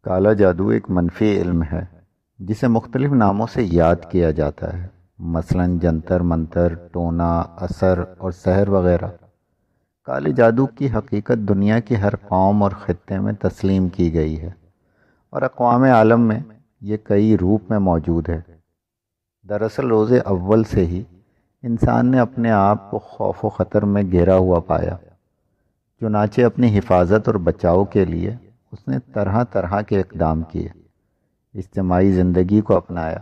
کالا جادو ایک منفی علم ہے جسے مختلف ناموں سے یاد کیا جاتا ہے، مثلا جنتر منتر، ٹونا، اثر اور سحر وغیرہ۔ کالے جادو کی حقیقت دنیا کی ہر قوم اور خطے میں تسلیم کی گئی ہے، اور اقوام عالم میں یہ کئی روپ میں موجود ہے۔ دراصل روز اول سے ہی انسان نے اپنے آپ کو خوف و خطر میں گھیرا ہوا پایا، چنانچہ اپنی حفاظت اور بچاؤ کے لیے اس نے طرح طرح کے اقدام کیے، اجتماعی زندگی کو اپنایا،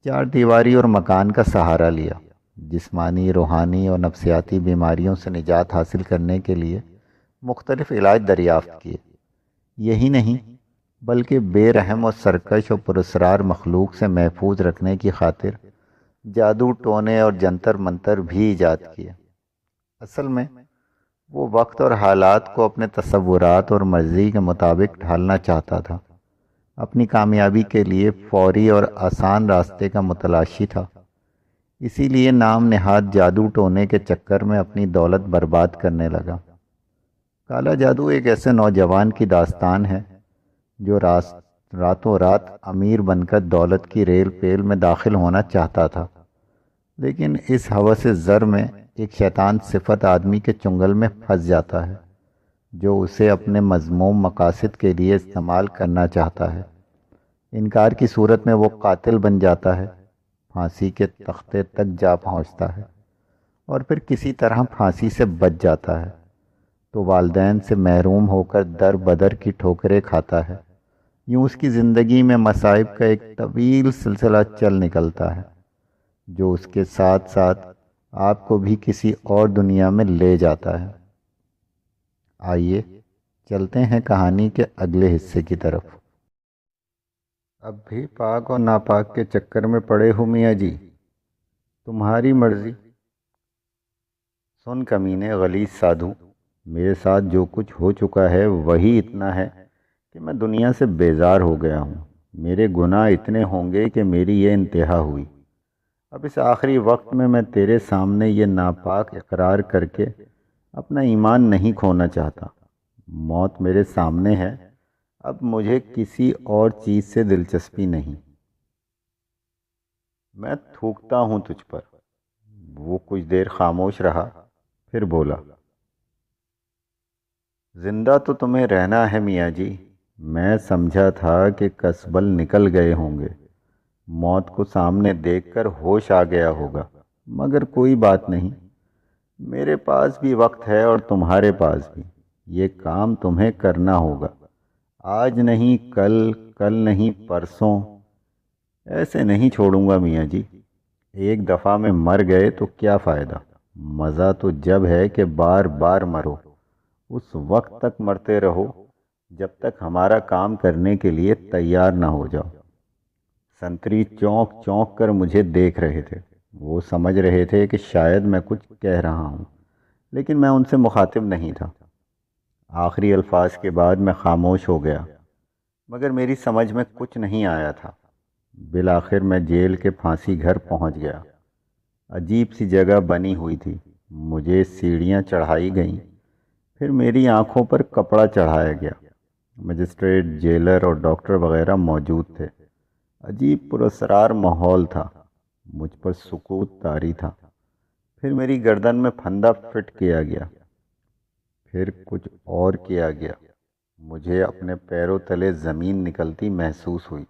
چار دیواری اور مکان کا سہارا لیا، جسمانی، روحانی اور نفسیاتی بیماریوں سے نجات حاصل کرنے کے لیے مختلف علاج دریافت کیے۔ یہی نہیں بلکہ بے رحم اور سرکش اور پراسرار مخلوق سے محفوظ رکھنے کی خاطر جادو، ٹونے اور جنتر منتر بھی ایجاد کیے۔ اصل میں وہ وقت اور حالات کو اپنے تصورات اور مرضی کے مطابق ڈھالنا چاہتا تھا، اپنی کامیابی کے لیے فوری اور آسان راستے کا متلاشی تھا، اسی لیے نام نہاد جادو ٹونے کے چکر میں اپنی دولت برباد کرنے لگا۔ کالا جادو ایک ایسے نوجوان کی داستان ہے جو راتوں رات امیر بن کر دولت کی ریل پیل میں داخل ہونا چاہتا تھا، لیکن اس ہوس زر میں ایک شیطان صفت آدمی کے چنگل میں پھنس جاتا ہے جو اسے اپنے مذموم مقاصد کے لیے استعمال کرنا چاہتا ہے۔ انکار کی صورت میں وہ قاتل بن جاتا ہے، پھانسی کے تختے تک جا پہنچتا ہے، اور پھر کسی طرح پھانسی سے بچ جاتا ہے تو والدین سے محروم ہو کر در بدر کی ٹھوکریں کھاتا ہے۔ یوں اس کی زندگی میں مصائب کا ایک طویل سلسلہ چل نکلتا ہے جو اس کے ساتھ ساتھ آپ کو بھی کسی اور دنیا میں لے جاتا ہے۔ آئیے چلتے ہیں کہانی کے اگلے حصے کی طرف۔ اب بھی پاک اور ناپاک کے چکر میں پڑے ہو میاں جی، تمہاری مرضی۔ سن کمینے غلیظ سادھو، میرے ساتھ جو کچھ ہو چکا ہے وہی اتنا ہے کہ میں دنیا سے بیزار ہو گیا ہوں۔ میرے گناہ اتنے ہوں گے کہ میری یہ انتہا ہوئی۔ اب اس آخری وقت میں تیرے سامنے یہ ناپاک اقرار کر کے اپنا ایمان نہیں کھونا چاہتا۔ موت میرے سامنے ہے، اب مجھے کسی اور چیز سے دلچسپی نہیں۔ میں تھوکتا ہوں تجھ پر۔ وہ کچھ دیر خاموش رہا، پھر بولا، زندہ تو تمہیں رہنا ہے میاں جی، میں سمجھا تھا کہ کسبل نکل گئے ہوں گے، موت کو سامنے دیکھ کر ہوش آ گیا ہوگا، مگر کوئی بات نہیں، میرے پاس بھی وقت ہے اور تمہارے پاس بھی۔ یہ کام تمہیں کرنا ہوگا، آج نہیں کل، کل نہیں پرسوں، ایسے نہیں چھوڑوں گا میاں جی۔ ایک دفعہ میں مر گئے تو کیا فائدہ، مزہ تو جب ہے کہ بار بار مرو، اس وقت تک مرتے رہو جب تک ہمارا کام کرنے کے لیے تیار نہ ہو جاؤ۔ سنتری چونک چونک کر مجھے دیکھ رہے تھے، وہ سمجھ رہے تھے کہ شاید میں کچھ کہہ رہا ہوں، لیکن میں ان سے مخاطب نہیں تھا۔ آخری الفاظ کے بعد میں خاموش ہو گیا، مگر میری سمجھ میں کچھ نہیں آیا تھا۔ بالآخر میں جیل کے پھانسی گھر پہنچ گیا۔ عجیب سی جگہ بنی ہوئی تھی، مجھے سیڑھیاں چڑھائی گئیں، پھر میری آنکھوں پر کپڑا چڑھایا گیا۔ مجسٹریٹ، جیلر اور ڈاکٹر وغیرہ موجود تھے۔ عجیب پراسرار ماحول تھا، مجھ پر سکوت طاری تھا۔ پھر میری گردن میں پھندا فٹ کیا گیا، پھر کچھ اور کیا گیا۔ مجھے اپنے پیروں تلے زمین نکلتی محسوس ہوئی،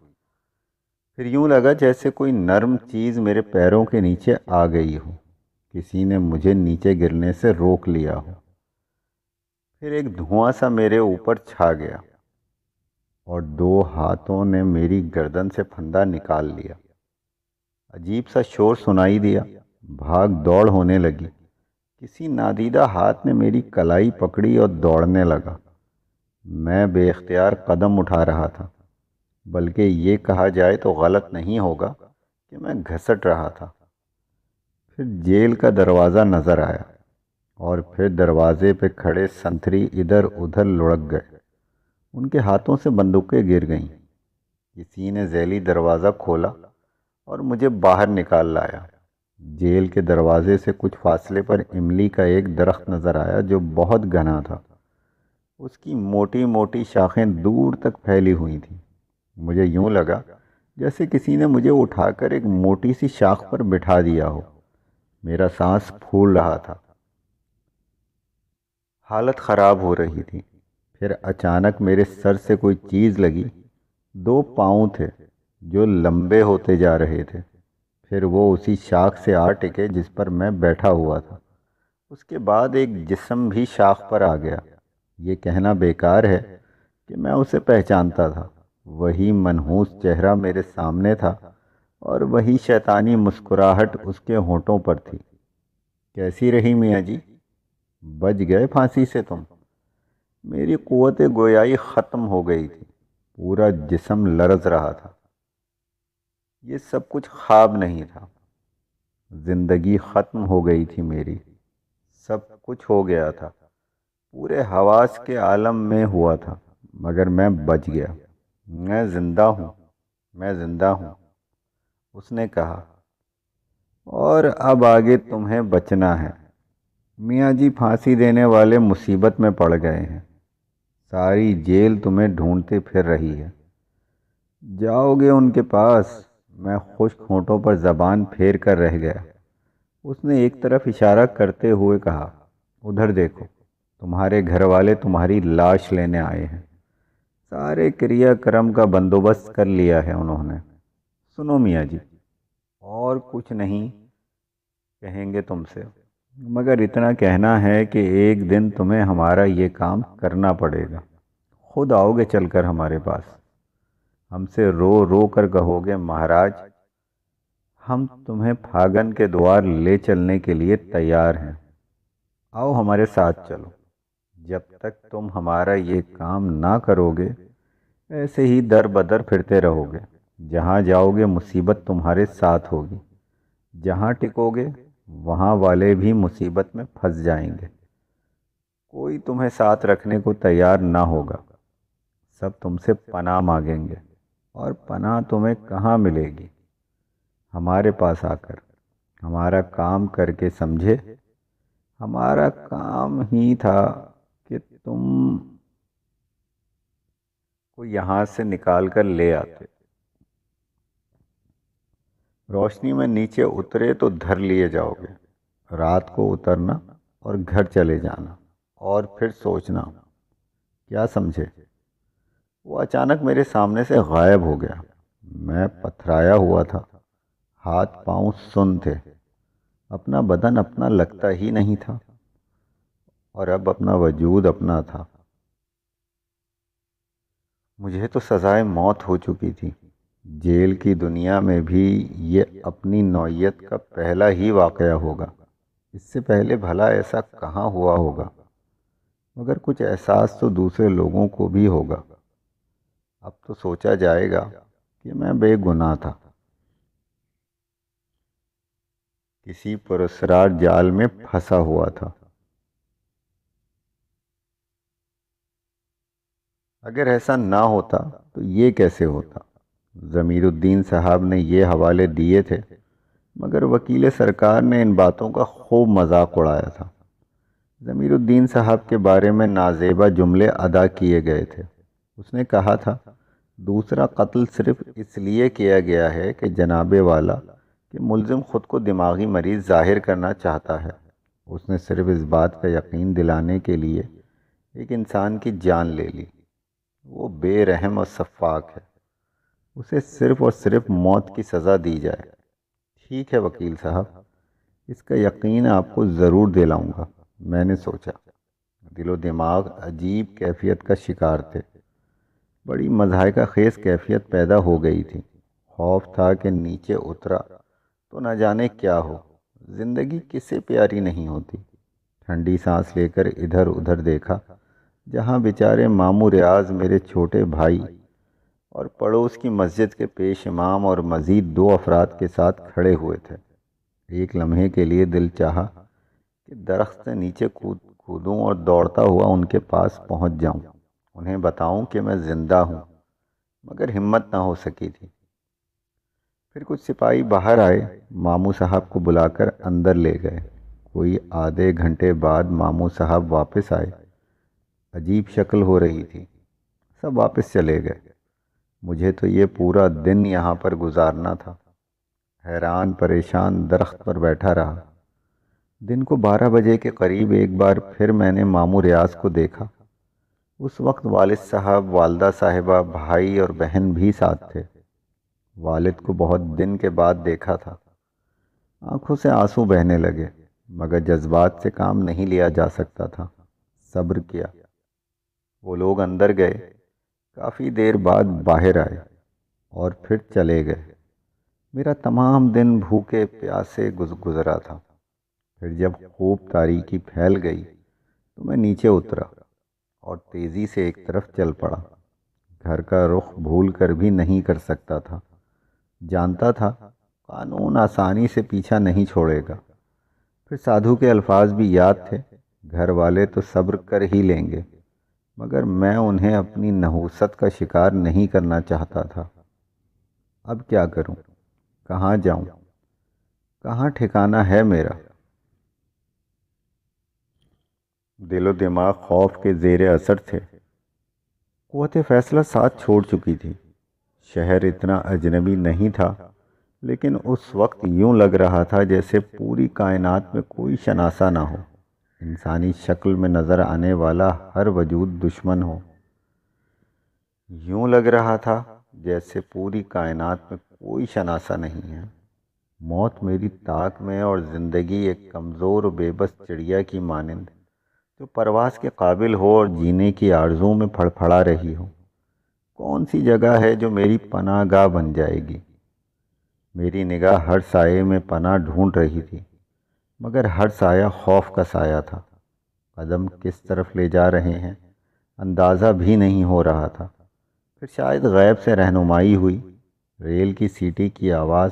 پھر یوں لگا جیسے کوئی نرم چیز میرے پیروں کے نیچے آ گئی ہو، کسی نے مجھے نیچے گرنے سے روک لیا ہو۔ پھر ایک دھواں سا میرے اوپر چھا گیا اور دو ہاتھوں نے میری گردن سے پھندا نکال لیا۔ عجیب سا شور سنائی دیا، بھاگ دوڑ ہونے لگی۔ کسی نادیدہ ہاتھ نے میری کلائی پکڑی اور دوڑنے لگا۔ میں بے اختیار قدم اٹھا رہا تھا، بلکہ یہ کہا جائے تو غلط نہیں ہوگا کہ میں گھسٹ رہا تھا۔ پھر جیل کا دروازہ نظر آیا، اور پھر دروازے پہ کھڑے سنتری ادھر ادھر لڑک گئے، ان کے ہاتھوں سے بندوقیں گر گئیں۔ کسی نے ذیلی دروازہ کھولا اور مجھے باہر نکال لایا۔ جیل کے دروازے سے کچھ فاصلے پر املی کا ایک درخت نظر آیا جو بہت گھنا تھا۔ اس کی موٹی موٹی شاخیں دور تک پھیلی ہوئی تھیں۔ مجھے یوں لگا جیسے کسی نے مجھے اٹھا کر ایک موٹی سی شاخ پر بٹھا دیا ہو۔ میرا سانس پھول رہا تھا، حالت خراب ہو رہی تھی۔ پھر اچانک میرے سر سے کوئی چیز لگی۔ دو پاؤں تھے جو لمبے ہوتے جا رہے تھے، پھر وہ اسی شاخ سے آ ٹکے جس پر میں بیٹھا ہوا تھا۔ اس کے بعد ایک جسم بھی شاخ پر آ گیا۔ یہ کہنا بیکار ہے کہ میں اسے پہچانتا تھا۔ وہی منحوس چہرہ میرے سامنے تھا اور وہی شیطانی مسکراہٹ اس کے ہونٹوں پر تھی۔ کیسی رہی میاں جی؟ بچ گئے پھانسی سے تم؟ میری قوت گویائی ختم ہو گئی تھی، پورا جسم لرز رہا تھا۔ یہ سب کچھ خواب نہیں تھا، زندگی ختم ہو گئی تھی میری، سب کچھ ہو گیا تھا، پورے حواس کے عالم میں ہوا تھا، مگر میں بچ گیا۔ میں زندہ ہوں، میں زندہ ہوں، اس نے کہا۔ اور اب آگے تمہیں بچنا ہے۔ میاں جی پھانسی دینے والے مصیبت میں پڑ گئے ہیں، ساری جیل تمہیں ڈھونڈتے پھر رہی ہے۔ جاؤ گے ان کے پاس؟ میں خشک ہونٹوں پر زبان پھیر کر رہ گیا۔ اس نے ایک طرف اشارہ کرتے ہوئے کہا، ادھر دیکھو، تمہارے گھر والے تمہاری لاش لینے آئے ہیں۔ سارے کریا کرم کا بندوبست کر لیا ہے انہوں نے۔ سنو میاں جی، اور کچھ نہیں کہیں گے تم سے، مگر اتنا کہنا ہے کہ ایک دن تمہیں ہمارا یہ کام کرنا پڑے گا۔ خود آؤ گے چل کر ہمارے پاس، ہم سے رو رو کر کہو گے، مہاراج ہم تمہیں پھاگن کے دوار لے چلنے کے لیے تیار ہیں، آؤ ہمارے ساتھ چلو۔ جب تک تم ہمارا یہ کام نہ کرو گے ایسے ہی در بدر پھرتے رہو گے، جہاں جاؤ گے مصیبت تمہارے ساتھ ہوگی، جہاں ٹکو گے وہاں والے بھی مصیبت میں پھنس جائیں گے، کوئی تمہیں ساتھ رکھنے کو تیار نہ ہوگا، سب تم سے پناہ مانگیں گے، اور پناہ تمہیں کہاں ملے گی؟ ہمارے پاس آ کر، ہمارا کام کر کے سمجھے۔ ہمارا کام ہی تھا کہ تم کو یہاں سے نکال کر لے آتے۔ روشنی میں نیچے اترے تو دھر لیے جاؤ گے، رات کو اترنا اور گھر چلے جانا، اور پھر سوچنا، کیا سمجھے؟ وہ اچانک میرے سامنے سے غائب ہو گیا۔ میں پتھرایا ہوا تھا، ہاتھ پاؤں سن تھے، اپنا بدن اپنا لگتا ہی نہیں تھا، اور اب اپنا وجود اپنا تھا۔ مجھے تو سزائے موت ہو چکی تھی۔ جیل کی دنیا میں بھی یہ اپنی نوعیت کا پہلا ہی واقعہ ہوگا، اس سے پہلے بھلا ایسا کہاں ہوا ہوگا، مگر کچھ احساس تو دوسرے لوگوں کو بھی ہوگا۔ اب تو سوچا جائے گا کہ میں بے گناہ تھا، کسی پراسرار جال میں پھنسا ہوا تھا۔ اگر ایسا نہ ہوتا تو یہ کیسے ہوتا؟ ضمیر الدین صاحب نے یہ حوالے دیے تھے، مگر وکیل سرکار نے ان باتوں کا خوب مذاق اڑایا تھا۔ ضمیر الدین صاحب کے بارے میں نازیبا جملے ادا کیے گئے تھے۔ اس نے کہا تھا، دوسرا قتل صرف اس لیے کیا گیا ہے کہ جناب والا کہ ملزم خود کو دماغی مریض ظاہر کرنا چاہتا ہے۔ اس نے صرف اس بات کا یقین دلانے کے لیے ایک انسان کی جان لے لی۔ وہ بے رحم اور سفاک ہے، اسے صرف اور صرف موت کی سزا دی جائے۔ ٹھیک ہے وکیل صاحب، اس کا یقین آپ کو ضرور دلاؤں گا۔ میں نے سوچا، دل و دماغ عجیب کیفیت کا شکار تھے، بڑی مضحکہ خیز کیفیت پیدا ہو گئی تھی۔ خوف تھا کہ نیچے اترا تو نہ جانے کیا ہو۔ زندگی کسے پیاری نہیں ہوتی۔ ٹھنڈی سانس لے کر ادھر ادھر دیکھا، جہاں بیچارے ماموں ریاض میرے چھوٹے بھائی اور پڑوس کی مسجد کے پیش امام اور مزید 2 افراد کے ساتھ کھڑے ہوئے تھے۔ ایک لمحے کے لیے دل چاہا کہ درخت سے نیچے کودوں اور دوڑتا ہوا ان کے پاس پہنچ جاؤں، انہیں بتاؤں کہ میں زندہ ہوں، مگر ہمت نہ ہو سکی تھی۔ پھر کچھ سپاہی باہر آئے، ماموں صاحب کو بلا کر اندر لے گئے۔ کوئی آدھے گھنٹے بعد ماموں صاحب واپس آئے۔ عجیب شکل ہو رہی تھی۔ سب واپس چلے گئے۔ مجھے تو یہ پورا دن یہاں پر گزارنا تھا۔ حیران پریشان درخت پر بیٹھا رہا۔ دن کو 12 بجے کے قریب ایک بار پھر میں نے ماموں ریاض کو دیکھا۔ اس وقت والد صاحب، والدہ صاحبہ، بھائی اور بہن بھی ساتھ تھے۔ والد کو بہت دن کے بعد دیکھا تھا۔ آنکھوں سے آنسو بہنے لگے، مگر جذبات سے کام نہیں لیا جا سکتا تھا۔ صبر کیا۔ وہ لوگ اندر گئے، کافی دیر بعد باہر آئے اور پھر چلے گئے۔ میرا تمام دن بھوکے پیاسے گزرا تھا۔ پھر جب خوب تاریکی پھیل گئی تو میں نیچے اترا اور تیزی سے ایک طرف چل پڑا۔ گھر کا رخ بھول کر بھی نہیں کر سکتا تھا۔ جانتا تھا قانون آسانی سے پیچھا نہیں چھوڑے گا۔ پھر سادھو کے الفاظ بھی یاد تھے، گھر والے تو صبر کر ہی لیں گے، مگر میں انہیں اپنی نحوست کا شکار نہیں کرنا چاہتا تھا۔ اب کیا کروں؟ کہاں جاؤں؟ کہاں ٹھکانہ ہے میرا؟ دل و دماغ خوف کے زیر اثر تھے۔ قوت فیصلہ ساتھ چھوڑ چکی تھی۔ شہر اتنا اجنبی نہیں تھا، لیکن اس وقت یوں لگ رہا تھا جیسے پوری کائنات میں کوئی شناسہ نہ ہو۔ انسانی شکل میں نظر آنے والا ہر وجود دشمن ہو۔ یوں لگ رہا تھا جیسے پوری کائنات میں کوئی شناسہ نہیں ہے۔ موت میری طاق میں اور زندگی ایک کمزور و بے بس چڑیا کی مانند، جو پرواز کے قابل ہو اور جینے کی آرزو میں پھڑپھڑا رہی ہو۔ کون سی جگہ ہے جو میری پناہ گاہ بن جائے گی؟ میری نگاہ ہر سائے میں پناہ ڈھونڈ رہی تھی، مگر ہر سایہ خوف کا سایہ تھا۔ قدم کس طرف لے جا رہے ہیں اندازہ بھی نہیں ہو رہا تھا۔ پھر شاید غیب سے رہنمائی ہوئی۔ ریل کی سیٹی کی آواز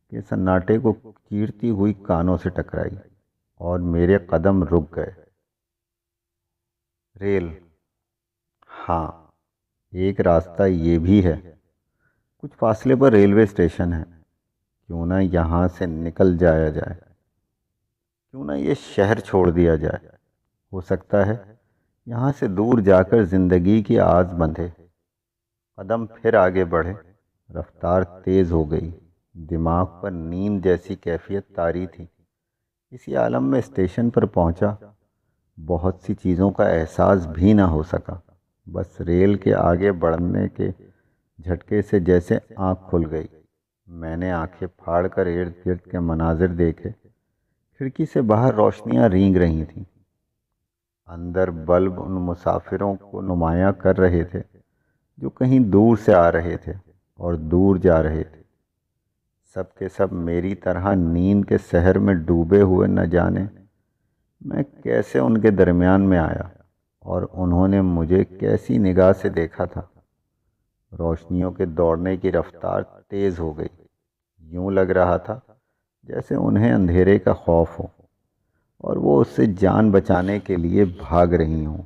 کے سناٹے کو چیرتی ہوئی کانوں سے ٹکرائی اور میرے قدم رک گئے۔ ریل، ہاں، ایک راستہ یہ بھی ہے۔ کچھ فاصلے پر ریلوے اسٹیشن ہے۔ کیوں نہ یہاں سے نکل جایا جائے؟ کیوں نہ یہ شہر چھوڑ دیا جائے؟ ہو سکتا ہے یہاں سے دور جا کر زندگی کی آس بندھے۔ قدم پھر آگے بڑھے، رفتار تیز ہو گئی۔ دماغ پر نیند جیسی کیفیت طاری تھی۔ اسی عالم میں اسٹیشن پر پہنچا۔ بہت سی چیزوں کا احساس بھی نہ ہو سکا۔ بس ریل کے آگے بڑھنے کے جھٹکے سے جیسے آنکھ کھل گئی۔ میں نے آنکھیں پھاڑ کر ارد گرد کے مناظر دیکھے۔ کھڑکی سے باہر روشنیاں رینگ رہی تھیں۔ اندر بلب ان مسافروں کو نمایاں کر رہے تھے جو کہیں دور سے آ رہے تھے اور دور جا رہے تھے۔ سب کے سب میری طرح نیند کے سحر میں ڈوبے ہوئے، نہ جانے میں کیسے ان کے درمیان میں آیا اور انہوں نے مجھے کیسی نگاہ سے دیکھا تھا۔ روشنیوں کے دوڑنے کی رفتار تیز ہو گئی۔ یوں لگ رہا تھا جیسے انہیں اندھیرے کا خوف ہو اور وہ اس سے جان بچانے کے لیے بھاگ رہی ہوں۔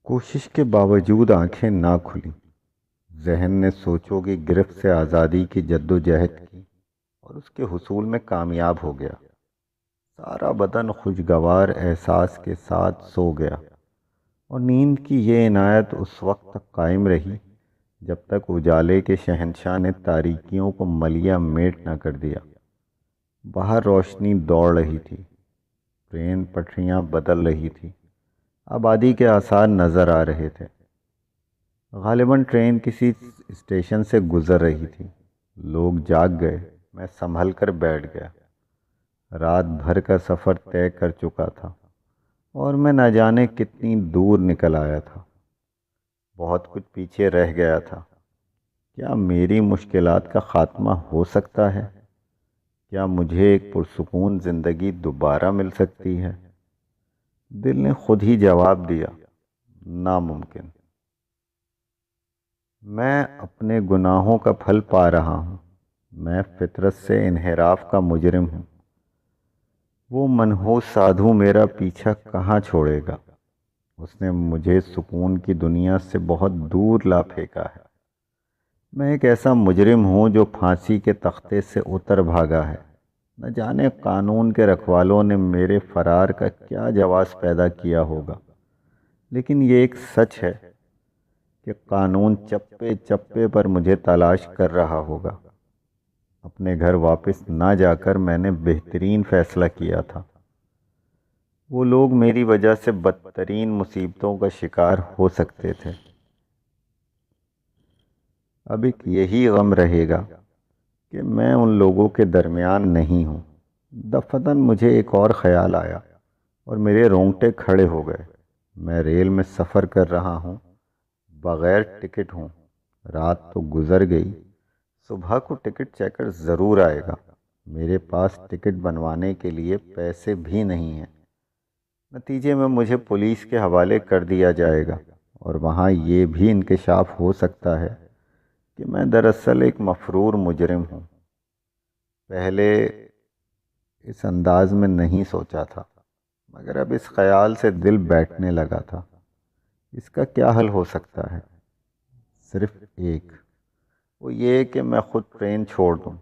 کوشش کے باوجود آنکھیں نہ کھلیں۔ ذہن نے سوچوں کی گرفت سے آزادی کی جد و جہد کی اور اس کے حصول میں کامیاب ہو گیا۔ سارا بدن خوشگوار احساس کے ساتھ سو گیا، اور نیند کی یہ عنایت اس وقت تک قائم رہی جب تک اجالے کے شہنشاہ نے تاریکیوں کو ملیا میٹ نہ کر دیا۔ باہر روشنی دوڑ رہی تھی، ٹرین پٹریاں بدل رہی تھی، آبادی کے آثار نظر آ رہے تھے۔ غالباً ٹرین کسی اسٹیشن سے گزر رہی تھی۔ لوگ جاگ گئے، میں سنبھل کر بیٹھ گیا۔ رات بھر کا سفر طے کر چکا تھا اور میں نہ جانے کتنی دور نکل آیا تھا۔ بہت کچھ پیچھے رہ گیا تھا۔ کیا میری مشکلات کا خاتمہ ہو سکتا ہے؟ کیا مجھے ایک پرسکون زندگی دوبارہ مل سکتی ہے؟ دل نے خود ہی جواب دیا، ناممکن۔ میں اپنے گناہوں کا پھل پا رہا ہوں۔ میں فطرت سے انحراف کا مجرم ہوں۔ وہ منحوس سادھو میرا پیچھا کہاں چھوڑے گا؟ اس نے مجھے سکون کی دنیا سے بہت دور لا پھینکا ہے۔ میں ایک ایسا مجرم ہوں جو پھانسی کے تختے سے اتر بھاگا ہے۔ نہ جانے قانون کے رکھوالوں نے میرے فرار کا کیا جواز پیدا کیا ہوگا، لیکن یہ ایک سچ ہے کہ قانون چپے چپے پر مجھے تلاش کر رہا ہوگا۔ اپنے گھر واپس نہ جا کر میں نے بہترین فیصلہ کیا تھا۔ وہ لوگ میری وجہ سے بدترین مصیبتوں کا شکار ہو سکتے تھے۔ اب ایک یہی غم رہے گا کہ میں ان لوگوں کے درمیان نہیں ہوں۔ دفتن مجھے ایک اور خیال آیا اور میرے رونگٹے کھڑے ہو گئے۔ میں ریل میں سفر کر رہا ہوں، بغیر ٹکٹ ہوں۔ رات تو گزر گئی، صبح کو ٹکٹ چیکر ضرور آئے گا۔ میرے پاس ٹکٹ بنوانے کے لیے پیسے بھی نہیں ہیں۔ نتیجے میں مجھے پولیس کے حوالے کر دیا جائے گا، اور وہاں یہ بھی انکشاف ہو سکتا ہے کہ میں دراصل ایک مفرور مجرم ہوں۔ پہلے اس انداز میں نہیں سوچا تھا، مگر اب اس خیال سے دل بیٹھنے لگا تھا۔ اس کا کیا حل ہو سکتا ہے؟ صرف ایک، وہ یہ کہ میں خود ٹرین چھوڑ دوں۔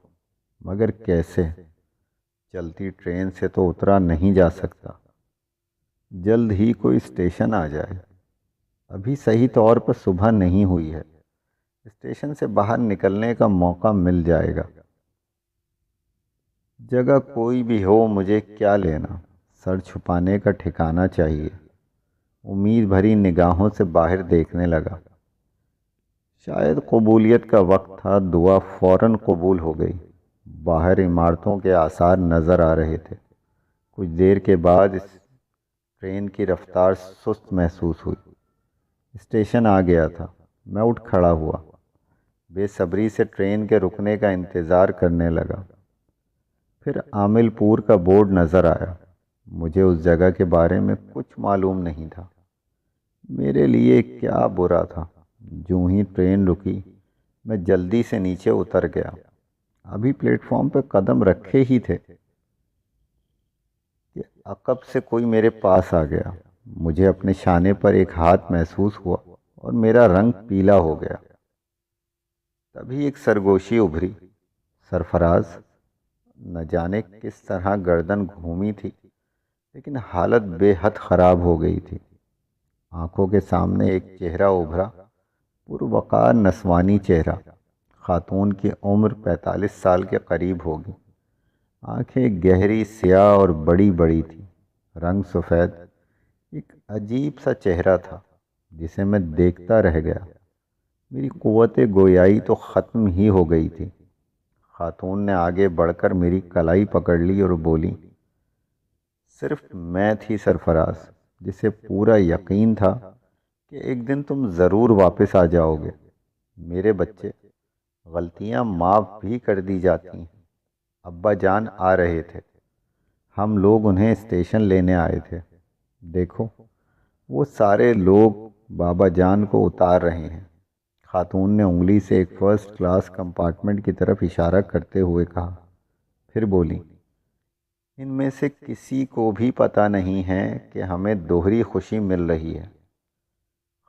مگر کیسے؟ چلتی ٹرین سے تو اترا نہیں جا سکتا۔ جلد ہی کوئی اسٹیشن آ جائے۔ ابھی صحیح طور پر صبح نہیں ہوئی ہے، اسٹیشن سے باہر نکلنے کا موقع مل جائے گا۔ جگہ کوئی بھی ہو، مجھے کیا لینا، سر چھپانے کا ٹھکانہ چاہیے۔ امید بھری نگاہوں سے باہر دیکھنے لگا۔ شاید قبولیت کا وقت تھا، دعا فوراً قبول ہو گئی۔ باہر عمارتوں کے آثار نظر آ رہے تھے۔ کچھ دیر کے بعد اس ٹرین کی رفتار سست محسوس ہوئی۔ اسٹیشن آ گیا تھا۔ میں اٹھ کھڑا ہوا، بے صبری سے ٹرین کے رکنے کا انتظار کرنے لگا۔ پھر عامل پور کا بورڈ نظر آیا۔ مجھے اس جگہ کے بارے میں کچھ معلوم نہیں تھا۔ میرے لیے کیا برا تھا، جوں ہی ٹرین رکی میں جلدی سے نیچے اتر گیا۔ ابھی پلیٹ فارم پہ قدم رکھے ہی تھے کہ عقب سے کوئی میرے پاس آ گیا۔ مجھے اپنے شانے پر ایک ہاتھ محسوس ہوا اور میرا رنگ پیلا ہو گیا۔ تبھی ایک سرگوشی ابھری۔ سرفراز! نہ جانے کس طرح گردن گھومی تھی، لیکن حالت بے حد خراب ہو گئی تھی۔ آنکھوں کے سامنے ایک چہرہ ابھرا، پروقار نسوانی چہرہ۔ خاتون کی عمر 45 سال کے قریب ہوگی۔ آنکھیں گہری سیاہ اور بڑی بڑی تھیں، رنگ سفید۔ ایک عجیب سا چہرہ تھا جسے میں دیکھتا رہ گیا۔ میری قوت گویائی تو ختم ہی ہو گئی تھی۔ خاتون نے آگے بڑھ کر میری کلائی پکڑ لی اور بولی، صرف میں تھی سرفراز، جسے پورا یقین تھا کہ ایک دن تم ضرور واپس آ جاؤ گے۔ میرے بچے، غلطیاں معاف بھی کر دی جاتی ہیں۔ ابا جان آ رہے تھے، ہم لوگ انہیں اسٹیشن لینے آئے تھے۔ دیکھو، وہ سارے لوگ بابا جان کو اتار رہے ہیں۔ خاتون نے انگلی سے ایک فرسٹ کلاس کمپارٹمنٹ کی طرف اشارہ کرتے ہوئے کہا، پھر بولی، ان میں سے کسی کو بھی پتہ نہیں ہے کہ ہمیں دوہری خوشی مل رہی ہے۔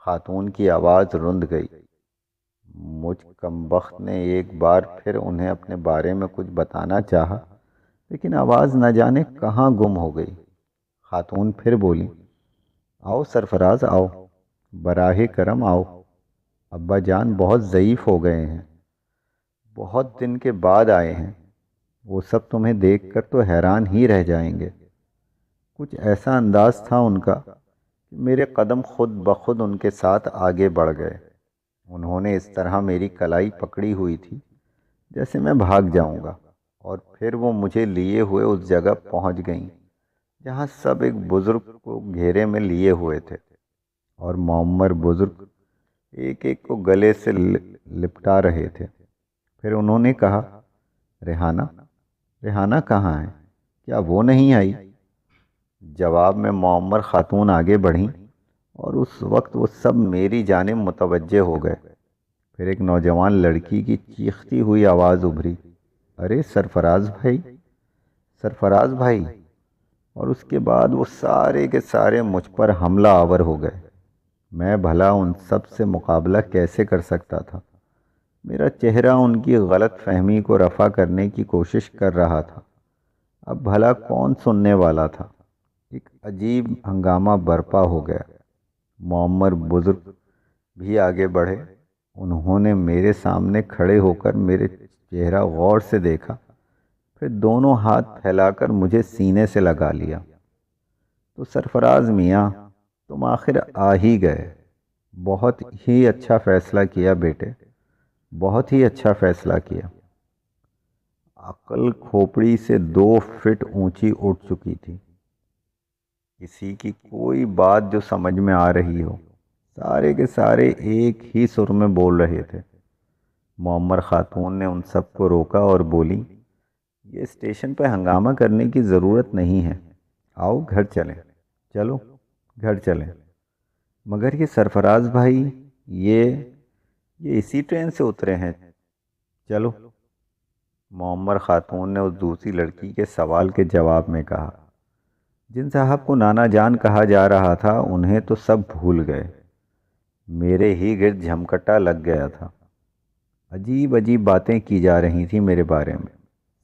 خاتون کی آواز رند گئی۔ مجھ کمبخت نے ایک بار پھر انہیں اپنے بارے میں کچھ بتانا چاہا، لیکن آواز نہ جانے کہاں گم ہو گئی۔ خاتون پھر بولی، آؤ سرفراز آؤ، براہ کرم آؤ۔ ابا جان بہت ضعیف ہو گئے ہیں، بہت دن کے بعد آئے ہیں۔ وہ سب تمہیں دیکھ کر تو حیران ہی رہ جائیں گے۔ کچھ ایسا انداز تھا ان کا کہ میرے قدم خود بخود ان کے ساتھ آگے بڑھ گئے۔ انہوں نے اس طرح میری کلائی پکڑی ہوئی تھی جیسے میں بھاگ جاؤں گا، اور پھر وہ مجھے لیے ہوئے اس جگہ پہنچ گئیں جہاں سب ایک بزرگ کو گھیرے میں لیے ہوئے تھے، اور معمر بزرگ ایک ایک کو گلے سے لپٹا رہے تھے۔ پھر انہوں نے کہا، ریحانہ، ریحانہ کہاں ہے؟ کیا وہ نہیں آئی؟ جواب میں معمر خاتون آگے بڑھیں، اور اس وقت وہ سب میری جانب متوجہ ہو گئے۔ پھر ایک نوجوان لڑکی کی چیختی ہوئی آواز ابھری، ارے سرفراز بھائی، سرفراز بھائی! اور اس کے بعد وہ سارے کے سارے مجھ پر حملہ آور ہو گئے۔ میں بھلا ان سب سے مقابلہ کیسے کر سکتا تھا؟ میرا چہرہ ان کی غلط فہمی کو رفع کرنے کی کوشش کر رہا تھا۔ اب بھلا کون سننے والا تھا؟ ایک عجیب ہنگامہ برپا ہو گیا۔ معمر بزرگ بھی آگے بڑھے۔ انہوں نے میرے سامنے کھڑے ہو کر میرے چہرہ غور سے دیکھا، پھر دونوں ہاتھ پھیلا کر مجھے سینے سے لگا لیا۔ تو سرفراز میاں، تم آخر آ ہی گئے۔ بہت ہی اچھا فیصلہ کیا بیٹے، بہت ہی اچھا فیصلہ کیا۔ عقل کھوپڑی سے 2 فٹ اونچی اٹھ چکی تھی۔ کسی کی کوئی بات جو سمجھ میں آ رہی ہو، سارے کے سارے ایک ہی سر میں بول رہے تھے۔ معمر خاتون نے ان سب کو روکا اور بولی، یہ اسٹیشن پہ ہنگامہ کرنے کی ضرورت نہیں ہے، آؤ گھر چلیں، چلو گھر چلیں۔ مگر یہ سرفراز بھائی، یہ اسی ٹرین سے اترے ہیں، چلو۔ معمر خاتون نے اس دوسری لڑکی کے سوال کے جواب میں کہا۔ جن صاحب کو نانا جان کہا جا رہا تھا، انہیں تو سب بھول گئے۔ میرے ہی گرد جھمکٹا لگ گیا تھا۔ عجیب عجیب باتیں کی جا رہی تھیں میرے بارے میں۔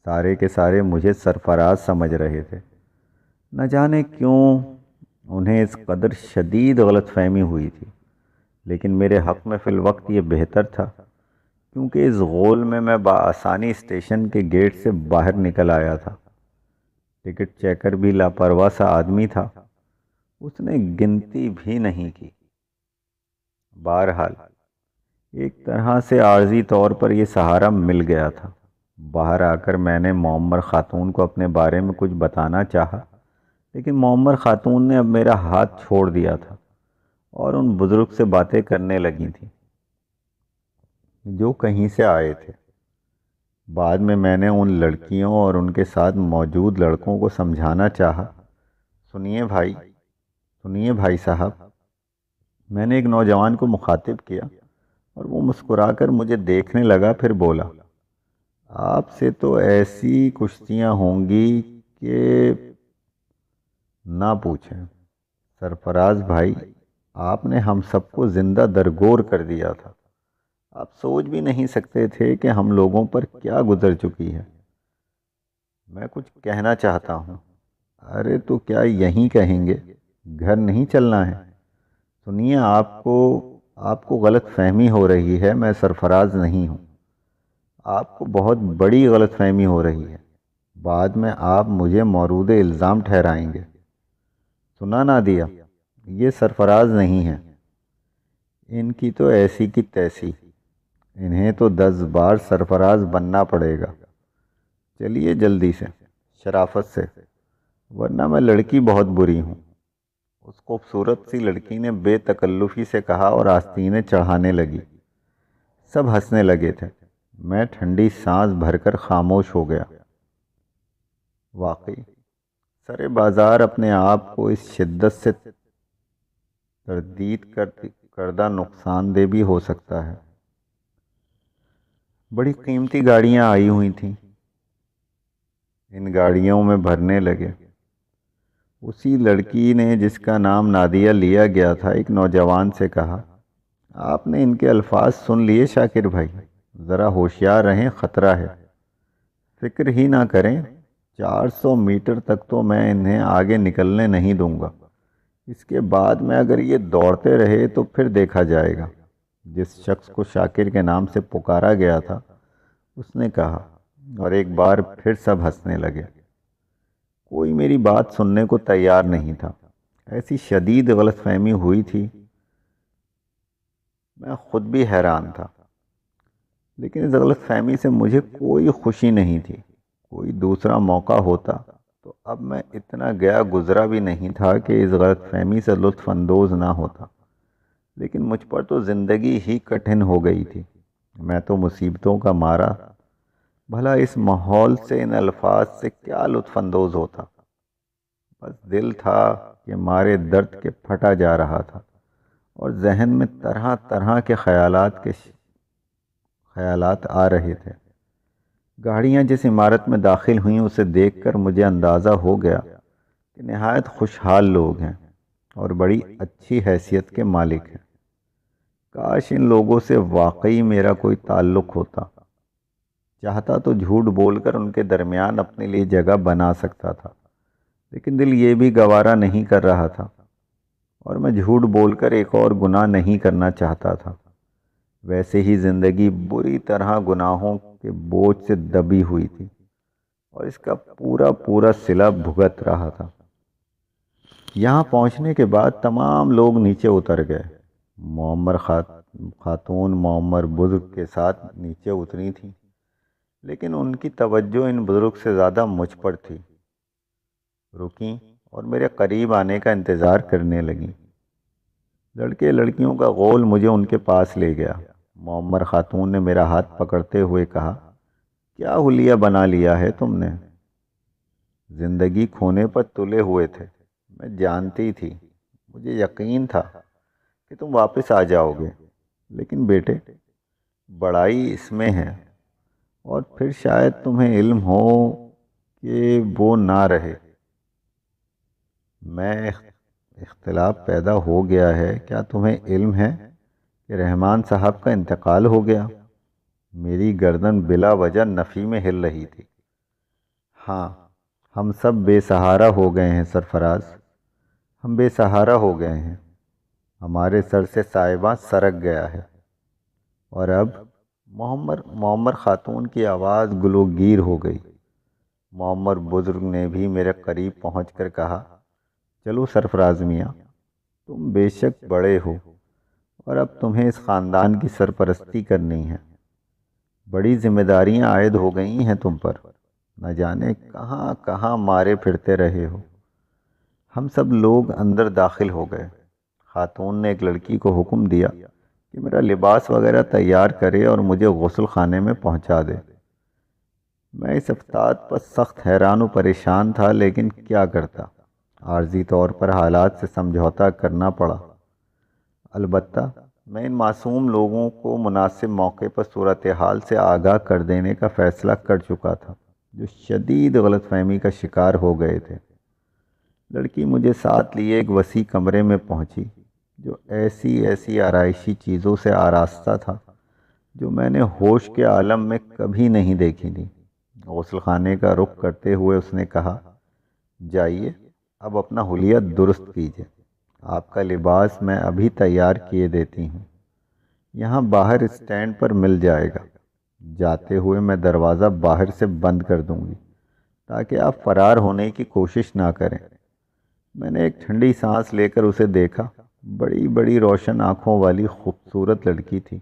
سارے کے سارے مجھے سرفراز سمجھ رہے تھے۔ نہ جانے کیوں انہیں اس قدر شدید غلط فہمی ہوئی تھی، لیکن میرے حق میں فی الوقت یہ بہتر تھا، کیونکہ اس غول میں بآسانی اسٹیشن کے گیٹ سے باہر نکل آیا تھا۔ ٹکٹ چیکر بھی لاپرواہ سا آدمی تھا، اس نے گنتی بھی نہیں کی۔ بہرحال ایک طرح سے عارضی طور پر یہ سہارا مل گیا تھا۔ باہر آ کر میں نے معمر خاتون کو اپنے بارے میں کچھ بتانا چاہا، لیکن معمر خاتون نے اب میرا ہاتھ چھوڑ دیا تھا اور ان بزرگ سے باتیں کرنے لگی تھیں جو کہیں سے آئے تھے۔ بعد میں نے ان لڑکیوں اور ان کے ساتھ موجود لڑکوں کو سمجھانا چاہا، سنیے بھائی صاحب۔ میں نے ایک نوجوان کو مخاطب کیا اور وہ مسکرا کر مجھے دیکھنے لگا، پھر بولا، آپ سے تو ایسی کشتیاں ہوں گی کہ نہ پوچھیں۔ سرفراز بھائی، آپ نے ہم سب کو زندہ درگور کر دیا تھا۔ آپ سوچ بھی نہیں سکتے تھے کہ ہم لوگوں پر کیا گزر چکی ہے۔ میں کچھ کہنا چاہتا ہوں۔ ارے تو کیا یہیں کہیں گے؟ گھر نہیں چلنا ہے؟ سنیے، آپ کو غلط فہمی ہو رہی ہے، میں سرفراز نہیں ہوں۔ آپ کو بہت بڑی غلط فہمی ہو رہی ہے، بعد میں آپ مجھے مورود الزام ٹھہرائیں گے۔ سنا نادیہ، یہ سرفراز نہیں ہے، ان کی تو ایسی کی تیسی، انہیں تو 10 بار سرفراز بننا پڑے گا۔ چلیے جلدی سے، شرافت سے، ورنہ میں لڑکی بہت بری ہوں۔ اس خوبصورت سی لڑکی نے بے تکلفی سے کہا اور آستینیں چڑھانے لگی۔ سب ہنسنے لگے تھے۔ میں ٹھنڈی سانس بھر کر خاموش ہو گیا۔ واقعی سر بازار اپنے آپ کو اس شدت سے تردید کردہ نقصان دہ بھی ہو سکتا ہے۔ بڑی قیمتی گاڑیاں آئی ہوئی تھیں، ان گاڑیوں میں بھرنے لگے۔ اسی لڑکی نے جس کا نام نادیہ لیا گیا تھا، ایک نوجوان سے کہا، آپ نے ان کے الفاظ سن لیے شاکر بھائی، ذرا ہوشیار رہیں، خطرہ ہے۔ فکر ہی نہ کریں، 400 میٹر تک تو میں انہیں آگے نکلنے نہیں دوں گا، اس کے بعد میں اگر یہ دوڑتے رہے تو پھر دیکھا جائے گا۔ جس شخص کو شاکر کے نام سے پکارا گیا تھا اس نے کہا، اور ایک بار پھر سب ہنسنے لگے۔ کوئی میری بات سننے کو تیار نہیں تھا۔ ایسی شدید غلط فہمی ہوئی تھی، میں خود بھی حیران تھا، لیکن اس غلط فہمی سے مجھے کوئی خوشی نہیں تھی۔ کوئی دوسرا موقع ہوتا تو اب میں اتنا گیا گزرا بھی نہیں تھا کہ اس غلط فہمی سے لطف اندوز نہ ہوتا، لیکن مجھ پر تو زندگی ہی کٹھن ہو گئی تھی۔ میں تو مصیبتوں کا مارا، بھلا اس ماحول سے، ان الفاظ سے کیا لطف اندوز ہوتا؟ بس دل تھا کہ مارے درد کے پھٹا جا رہا تھا، اور ذہن میں طرح طرح کے خیالات آ رہے تھے۔ گاڑیاں جس عمارت میں داخل ہوئیں اسے دیکھ کر مجھے اندازہ ہو گیا کہ نہایت خوشحال لوگ ہیں اور بڑی اچھی حیثیت کے مالک ہیں۔ کاش ان لوگوں سے واقعی میرا کوئی تعلق ہوتا۔ چاہتا تو جھوٹ بول کر ان کے درمیان اپنے لیے جگہ بنا سکتا تھا، لیکن دل یہ بھی گوارا نہیں کر رہا تھا، اور میں جھوٹ بول کر ایک اور گناہ نہیں کرنا چاہتا تھا۔ ویسے ہی زندگی بری طرح گناہوں کے بوجھ سے دبی ہوئی تھی، اور اس کا پورا پورا صلہ بھگت رہا تھا۔ یہاں پہنچنے کے بعد تمام لوگ نیچے اتر گئے۔ معمر خاتون معمر بزرگ کے ساتھ نیچے اتری تھیں، لیکن ان کی توجہ ان بزرگ سے زیادہ مجھ پر تھی۔ رکیں اور میرے قریب آنے کا انتظار کرنے لگیں۔ لڑکے لڑکیوں کا غول مجھے ان کے پاس لے گیا۔ معمر خاتون نے میرا ہاتھ پکڑتے ہوئے کہا، کیا حلیہ بنا لیا ہے تم نے؟ زندگی کھونے پر تلے ہوئے تھے، میں جانتی تھی، مجھے یقین تھا کہ تم واپس آ جاؤ گے، لیکن بیٹے، بڑائی اس میں ہے، اور پھر شاید تمہیں علم ہو کہ وہ نہ رہے۔ میں اختلاف پیدا ہو گیا ہے، کیا تمہیں علم ہے کہ رحمان صاحب کا انتقال ہو گیا؟ میری گردن بلا وجہ نفی میں ہل رہی تھی۔ ہاں، ہم سب بے سہارا ہو گئے ہیں سرفراز، ہم بے سہارا ہو گئے ہیں، ہمارے سر سے سائبہ سرک گیا ہے۔ اور اب معمر خاتون کی آواز گلوگیر ہو گئی۔ معمر بزرگ نے بھی میرے قریب پہنچ کر کہا، چلو سرفراز میاں، تم بے شک بڑے ہو، اور اب تمہیں اس خاندان کی سرپرستی کرنی ہے۔ بڑی ذمہ داریاں عائد ہو گئی ہیں تم پر، نہ جانے کہاں کہاں مارے پھرتے رہے ہو۔ ہم سب لوگ اندر داخل ہو گئے۔ خاتون نے ایک لڑکی کو حکم دیا کہ میرا لباس وغیرہ تیار کرے اور مجھے غسل خانے میں پہنچا دے۔ میں اس افتاد پر سخت حیران و پریشان تھا، لیکن کیا کرتا، عارضی طور پر حالات سے سمجھوتا کرنا پڑا۔ البتہ میں ان معصوم لوگوں کو مناسب موقع پر صورتحال سے آگاہ کر دینے کا فیصلہ کر چکا تھا، جو شدید غلط فہمی کا شکار ہو گئے تھے۔ لڑکی مجھے ساتھ لیے ایک وسیع کمرے میں پہنچی، جو ایسی آرائشی چیزوں سے آراستہ تھا جو میں نے ہوش کے عالم میں کبھی نہیں دیکھی تھی۔ غسل خانے کا رخ کرتے ہوئے اس نے کہا، جائیے اب اپنا حلیہ درست کیجیے، آپ کا لباس میں ابھی تیار کیے دیتی ہوں، یہاں باہر اسٹینڈ پر مل جائے گا۔ جاتے ہوئے میں دروازہ باہر سے بند کر دوں گی تاکہ آپ فرار ہونے کی کوشش نہ کریں۔ میں نے ایک ٹھنڈی سانس لے کر اسے دیکھا۔ بڑی بڑی روشن آنکھوں والی خوبصورت لڑکی تھی،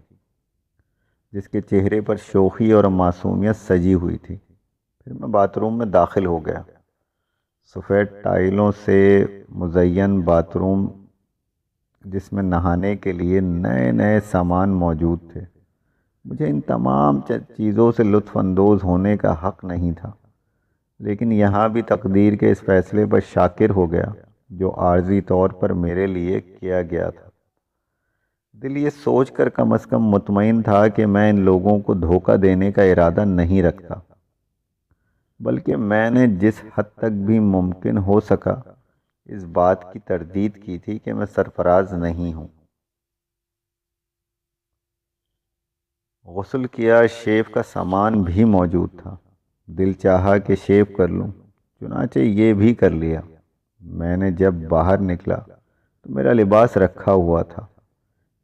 جس کے چہرے پر شوخی اور معصومیت سجی ہوئی تھی۔ پھر میں باتھ روم میں داخل ہو گیا۔ سفید ٹائلوں سے مزین باتھ روم، جس میں نہانے کے لیے نئے نئے سامان موجود تھے۔ مجھے ان تمام چیزوں سے لطف اندوز ہونے کا حق نہیں تھا، لیکن یہاں بھی تقدیر کے اس فیصلے پر شاکر ہو گیا جو عارضی طور پر میرے لیے کیا گیا تھا۔ دل یہ سوچ کر کم از کم مطمئن تھا کہ میں ان لوگوں کو دھوکہ دینے کا ارادہ نہیں رکھتا، بلکہ میں نے جس حد تک بھی ممکن ہو سکا اس بات کی تردید کی تھی کہ میں سرفراز نہیں ہوں۔ غسل کیا، شیو کا سامان بھی موجود تھا۔ دل چاہا کہ شیو کر لوں، چنانچہ یہ بھی کر لیا۔ میں نے جب باہر نکلا تو میرا لباس رکھا ہوا تھا۔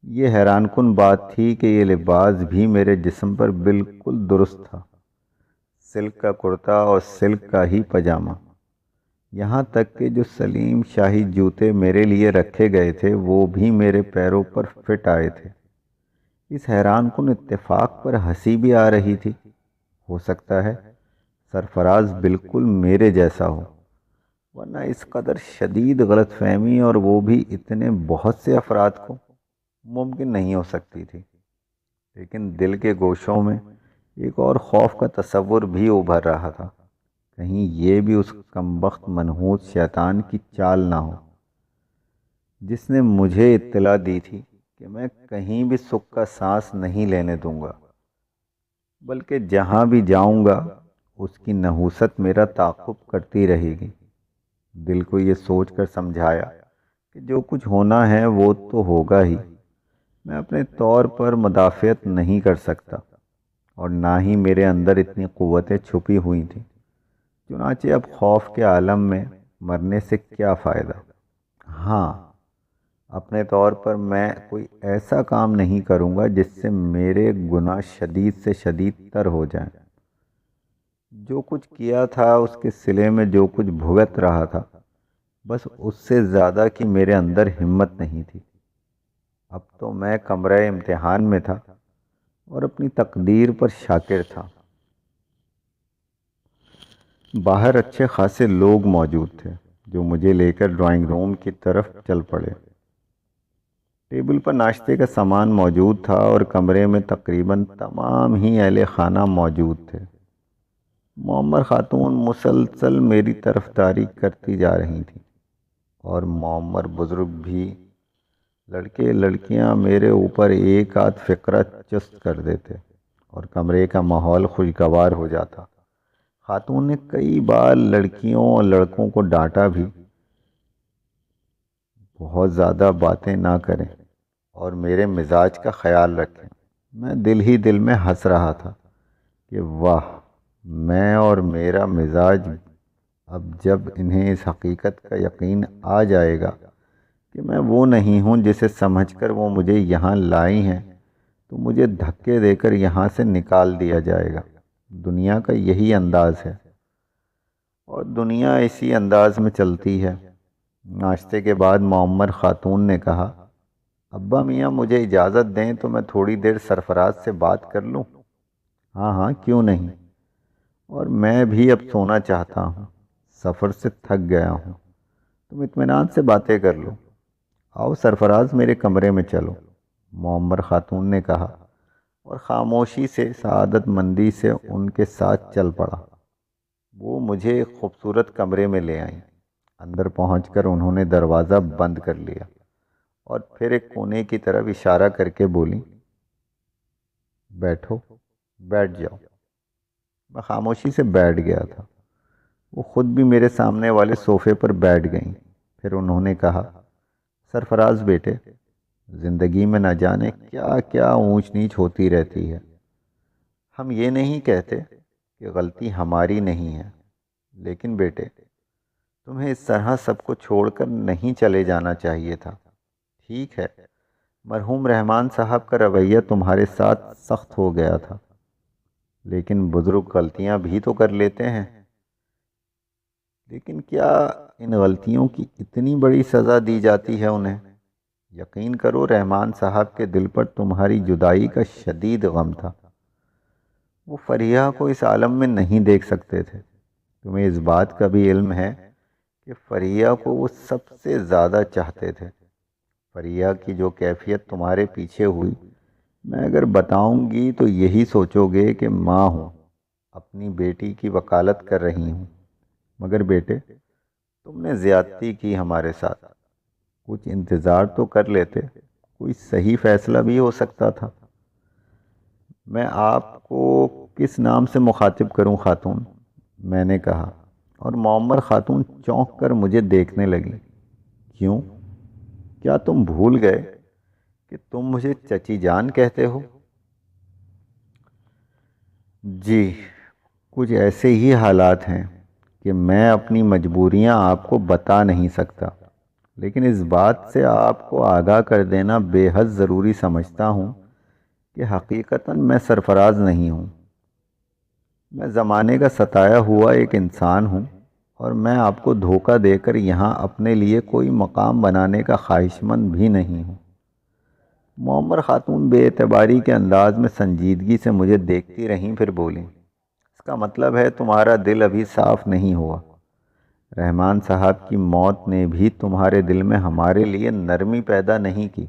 یہ حیران کن بات تھی کہ یہ لباس بھی میرے جسم پر بالکل درست تھا، سلک کا کرتا اور سلک کا ہی پاجامہ، یہاں تک کہ جو سلیم شاہی جوتے میرے لیے رکھے گئے تھے وہ بھی میرے پیروں پر فٹ آئے تھے۔ اس حیران کن اتفاق پر ہنسی بھی آ رہی تھی۔ ہو سکتا ہے سرفراز بالکل میرے جیسا ہو، ورنہ اس قدر شدید غلط فہمی، اور وہ بھی اتنے بہت سے افراد کو، ممکن نہیں ہو سکتی تھی۔ لیکن دل کے گوشوں میں ایک اور خوف کا تصور بھی ابھر رہا تھا، کہیں یہ بھی اس کمبخت منحوس شیطان کی چال نہ ہو جس نے مجھے اطلاع دی تھی کہ میں کہیں بھی سکھ کا سانس نہیں لینے دوں گا، بلکہ جہاں بھی جاؤں گا اس کی نحوست میرا تعاقب کرتی رہے گی۔ دل کو یہ سوچ کر سمجھایا کہ جو کچھ ہونا ہے وہ تو ہوگا ہی، میں اپنے طور پر مدافعت نہیں کر سکتا۔ اور نہ ہی میرے اندر اتنی قوتیں چھپی ہوئی تھیں۔ چنانچہ اب خوف کے عالم میں مرنے سے کیا فائدہ؟ ہاں، اپنے طور پر میں کوئی ایسا کام نہیں کروں گا جس سے میرے گناہ شدید سے شدید تر ہو جائیں۔ جو کچھ کیا تھا اس کے صلے میں جو کچھ بھگت رہا تھا، بس اس سے زیادہ کی میرے اندر ہمت نہیں تھی۔ اب تو میں کمرہ امتحان میں تھا اور اپنی تقدیر پر شاکر تھا۔ باہر اچھے خاصے لوگ موجود تھے جو مجھے لے کر ڈرائنگ روم کی طرف چل پڑے۔ ٹیبل پر ناشتے کا سامان موجود تھا اور کمرے میں تقریباً تمام ہی اہل خانہ موجود تھے۔ معمر خاتون مسلسل میری طرفداری کرتی جا رہی تھیں اور معمر بزرگ بھی۔ لڑکے لڑکیاں میرے اوپر ایک آدھ فقرہ چست کر دیتے اور کمرے کا ماحول خوشگوار ہو جاتا۔ خاتون نے کئی بار لڑکیوں اور لڑکوں کو ڈانٹا بھی، بہت زیادہ باتیں نہ کریں اور میرے مزاج کا خیال رکھیں۔ میں دل ہی دل میں ہنس رہا تھا کہ واہ، میں اور میرا مزاج، اب جب انہیں اس حقیقت کا یقین آ جائے گا کہ میں وہ نہیں ہوں جسے سمجھ کر وہ مجھے یہاں لائی ہیں، تو مجھے دھکے دے کر یہاں سے نکال دیا جائے گا۔ دنیا کا یہی انداز ہے اور دنیا اسی انداز میں چلتی ہے۔ ناشتے کے بعد معمر خاتون نے کہا، ابا میاں مجھے اجازت دیں تو میں تھوڑی دیر سرفراز سے بات کر لوں؟ ہاں ہاں، کیوں نہیں، اور میں بھی اب سونا چاہتا ہوں، سفر سے تھک گیا ہوں، تم اطمینان سے باتیں کر لو۔ آؤ سرفراز، میرے کمرے میں چلو، معمر خاتون نے کہا اور خاموشی سے، سعادت مندی سے ان کے ساتھ چل پڑا۔ وہ مجھے ایک خوبصورت کمرے میں لے آئیں۔ اندر پہنچ کر انہوں نے دروازہ بند کر لیا اور پھر ایک کونے کی طرف اشارہ کر کے بولی، بیٹھو، بیٹھ جاؤ۔ میں خاموشی سے بیٹھ گیا تھا۔ وہ خود بھی میرے سامنے والے صوفے پر بیٹھ گئیں۔ پھر انہوں نے کہا، سرفراز بیٹے، زندگی میں نہ جانے کیا کیا اونچ نیچ ہوتی رہتی ہے۔ ہم یہ نہیں کہتے کہ غلطی ہماری نہیں ہے، لیکن بیٹے، تمہیں اس طرح سب کو چھوڑ کر نہیں چلے جانا چاہیے تھا۔ ٹھیک ہے، مرحوم رحمان صاحب کا رویہ تمہارے ساتھ سخت ہو گیا تھا، لیکن بزرگ غلطیاں بھی تو کر لیتے ہیں۔ لیکن کیا ان غلطیوں کی اتنی بڑی سزا دی جاتی ہے انہیں؟ یقین کرو، رحمان صاحب کے دل پر تمہاری جدائی کا شدید غم تھا۔ وہ فریحہ کو اس عالم میں نہیں دیکھ سکتے تھے۔ تمہیں اس بات کا بھی علم ہے کہ فریحہ کو وہ سب سے زیادہ چاہتے تھے۔ فریحہ کی جو کیفیت تمہارے پیچھے ہوئی، میں اگر بتاؤں گی تو یہی سوچو گے کہ ماں ہوں، اپنی بیٹی کی وکالت کر رہی ہوں۔ مگر بیٹے، تم نے زیادتی کی ہمارے ساتھ۔ کچھ انتظار تو کر لیتے، کوئی صحیح فیصلہ بھی ہو سکتا تھا۔ میں آپ کو کس نام سے مخاطب کروں خاتون؟ میں نے کہا، اور معمر خاتون چونک کر مجھے دیکھنے لگی۔ کیوں؟ کیا تم بھول گئے کہ تم مجھے چچی جان کہتے ہو؟ جی، کچھ ایسے ہی حالات ہیں کہ میں اپنی مجبوریاں آپ کو بتا نہیں سکتا، لیکن اس بات سے آپ کو آگاہ کر دینا بے حد ضروری سمجھتا ہوں کہ حقیقتاً میں سرفراز نہیں ہوں۔ میں زمانے کا ستایا ہوا ایک انسان ہوں، اور میں آپ کو دھوکہ دے کر یہاں اپنے لیے کوئی مقام بنانے کا خواہش مند بھی نہیں ہوں۔ معمر خاتون بے اعتباری کے انداز میں سنجیدگی سے مجھے دیکھتی رہیں، پھر بولیں، اس کا مطلب ہے تمہارا دل ابھی صاف نہیں ہوا۔ رحمان صاحب کی موت نے بھی تمہارے دل میں ہمارے لیے نرمی پیدا نہیں کی۔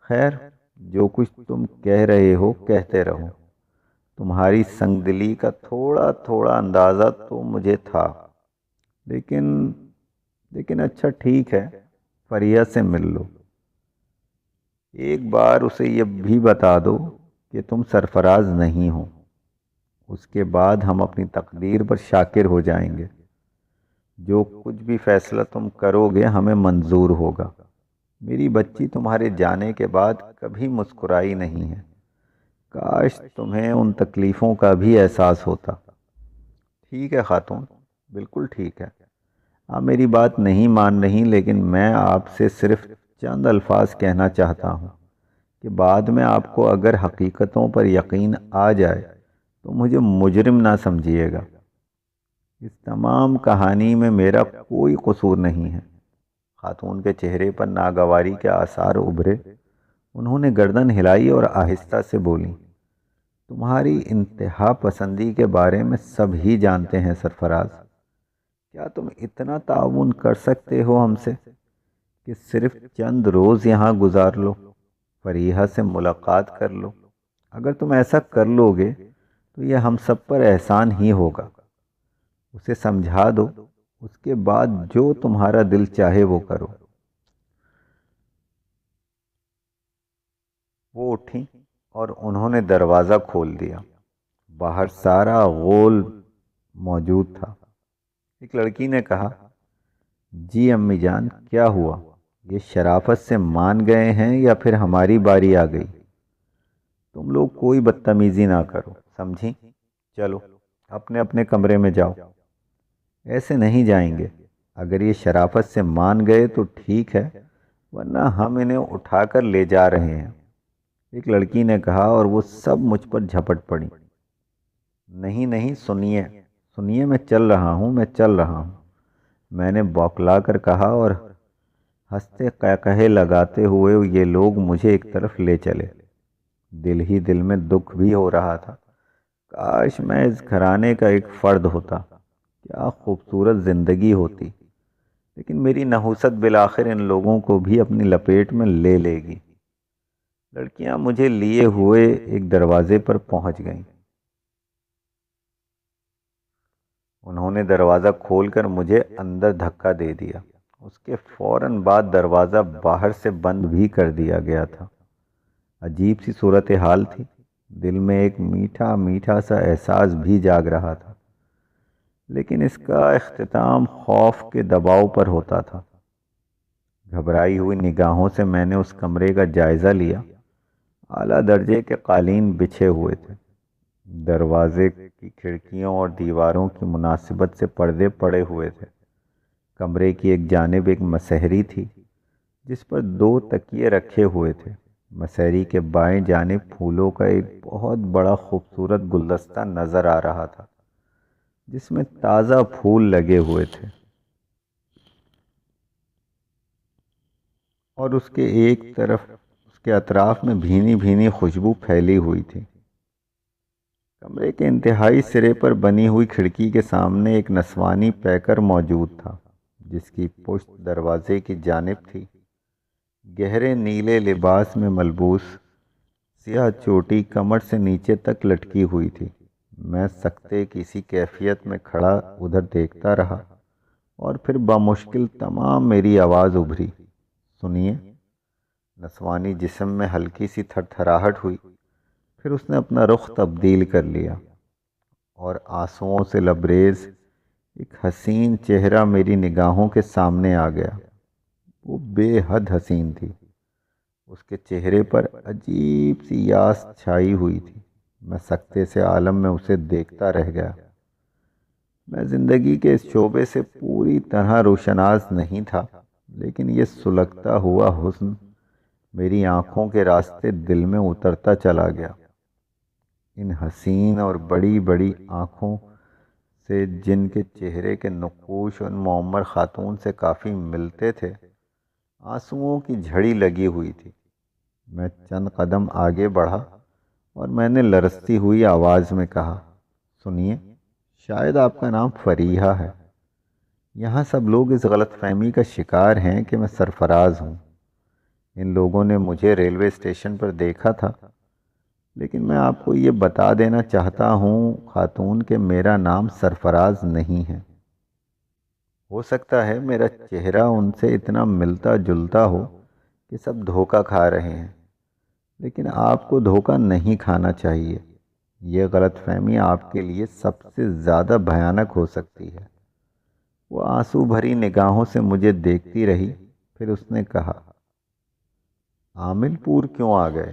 خیر، جو کچھ تم کہہ رہے ہو کہتے رہو۔ تمہاری سنگ دلی کا تھوڑا تھوڑا اندازہ تو مجھے تھا، لیکن اچھا ٹھیک ہے، فریحہ سے مل لو۔ ایک بار اسے یہ بھی بتا دو کہ تم سرفراز نہیں ہو، اس کے بعد ہم اپنی تقدیر پر شاکر ہو جائیں گے۔ جو کچھ بھی فیصلہ تم کرو گے ہمیں منظور ہوگا۔ میری بچی تمہارے جانے کے بعد کبھی مسکرائی نہیں ہے، کاش تمہیں ان تکلیفوں کا بھی احساس ہوتا۔ ٹھیک ہے خاتون، بالکل ٹھیک ہے۔ آپ میری بات نہیں مان رہی، لیکن میں آپ سے صرف چند الفاظ کہنا چاہتا ہوں کہ بعد میں آپ کو اگر حقیقتوں پر یقین آ جائے تو مجھے مجرم نہ سمجھیے گا۔ اس تمام کہانی میں میرا کوئی قصور نہیں ہے۔ خاتون کے چہرے پر ناگواری کے آثار ابھرے۔ انہوں نے گردن ہلائی اور آہستہ سے بولی، تمہاری انتہا پسندی کے بارے میں سب ہی جانتے ہیں سرفراز۔ کیا تم اتنا تعاون کر سکتے ہو ہم سے کہ صرف چند روز یہاں گزار لو، فریحہ سے ملاقات کر لو؟ اگر تم ایسا کر لو گے تو یہ ہم سب پر احسان ہی ہوگا۔ اسے سمجھا دو، اس کے بعد جو تمہارا دل چاہے وہ کرو۔ وہ اٹھیں اور انہوں نے دروازہ کھول دیا۔ باہر سارا غول موجود تھا۔ ایک لڑکی نے کہا، جی امی جان، کیا ہوا؟ یہ شرافت سے مان گئے ہیں یا پھر ہماری باری آ گئی؟ تم لوگ کوئی بدتمیزی نہ کرو، سمجھی؟ چلو اپنے اپنے کمرے میں جاؤ۔ ایسے نہیں جائیں گے۔ اگر یہ شرافت سے مان گئے تو ٹھیک ہے، ورنہ ہم انہیں اٹھا کر لے جا رہے ہیں۔ ایک لڑکی نے کہا اور وہ سب مجھ پر جھپٹ پڑی۔ نہیں نہیں، سنیے سنیے، میں چل رہا ہوں، میں چل رہا ہوں، میں نے بوکلا کر کہا، اور ہنستے قہقہے لگاتے ہوئے یہ لوگ مجھے ایک طرف لے چلے۔ دل ہی دل میں دکھ بھی ہو رہا تھا۔ کاش میں اس گھرانے کا ایک فرد ہوتا، کیا خوبصورت زندگی ہوتی، لیکن میری نحوست بالآخر ان لوگوں کو بھی اپنی لپیٹ میں لے لے گی۔ لڑکیاں مجھے لیے ہوئے ایک دروازے پر پہنچ گئیں۔ انہوں نے دروازہ کھول کر مجھے اندر دھکا دے دیا۔ اس کے فوراً بعد دروازہ باہر سے بند بھی کر دیا گیا تھا۔ عجیب سی صورتحال تھی۔ دل میں ایک میٹھا میٹھا سا احساس بھی جاگ رہا تھا، لیکن اس کا اختتام خوف کے دباؤ پر ہوتا تھا۔ گھبرائی ہوئی نگاہوں سے میں نے اس کمرے کا جائزہ لیا۔ اعلیٰ درجے کے قالین بچھے ہوئے تھے۔ دروازے کی کھڑکیوں اور دیواروں کی مناسبت سے پردے پڑے ہوئے تھے۔ کمرے کی ایک جانب ایک مسہری تھی جس پر 2 تکیے رکھے ہوئے تھے۔ مسہری کے بائیں جانب پھولوں کا ایک بہت بڑا خوبصورت گلدستہ نظر آ رہا تھا جس میں تازہ پھول لگے ہوئے تھے، اور اس کے ایک طرف اس کے اطراف میں بھینی بھینی خوشبو پھیلی ہوئی تھی۔ کمرے کے انتہائی سرے پر بنی ہوئی کھڑکی کے سامنے ایک نسوانی پیکر موجود تھا جس کی پشت دروازے کی جانب تھی۔ گہرے نیلے لباس میں ملبوس، سیاہ چوٹی کمر سے نیچے تک لٹکی ہوئی تھی۔ میں سکتے کسی کیفیت میں کھڑا ادھر دیکھتا رہا، اور پھر بمشکل تمام میری آواز ابھری، سنیے۔ نسوانی جسم میں ہلکی سی تھر تھراہٹ ہوئی، پھر اس نے اپنا رخ تبدیل کر لیا، اور آنسوؤں سے لبریز ایک حسین چہرہ میری نگاہوں کے سامنے آ گیا۔ وہ بے حد حسین تھی۔ اس کے چہرے پر عجیب سی یاس چھائی ہوئی تھی۔ میں سکتے سے عالم میں اسے دیکھتا رہ گیا۔ میں زندگی کے اس شعبے سے پوری طرح روشناس نہیں تھا، لیکن یہ سلگتا ہوا حسن میری آنکھوں کے راستے دل میں اترتا چلا گیا۔ ان حسین اور بڑی بڑی آنکھوں سے جن کے چہرے کے نقوش ان معمر خاتون سے کافی ملتے تھے، آنسوؤں کی جھڑی لگی ہوئی تھی۔ میں چند قدم آگے بڑھا اور میں نے لرزتی ہوئی آواز میں کہا، سنیے، شاید آپ کا نام فریحہ ہے۔ یہاں سب لوگ اس غلط فہمی کا شکار ہیں کہ میں سرفراز ہوں۔ ان لوگوں نے مجھے ریلوے اسٹیشن پر دیکھا تھا، لیکن میں آپ کو یہ بتا دینا چاہتا ہوں خاتون کہ میرا نام سرفراز نہیں ہے۔ ہو سکتا ہے میرا چہرہ ان سے اتنا ملتا جلتا ہو کہ سب دھوکہ کھا رہے ہیں، لیکن آپ کو دھوکہ نہیں کھانا چاہیے۔ یہ غلط فہمی آپ کے لیے سب سے زیادہ بھیانک ہو سکتی ہے۔ وہ آنسو بھری نگاہوں سے مجھے دیکھتی رہی، پھر اس نے کہا، عامل پور کیوں آ گئے؟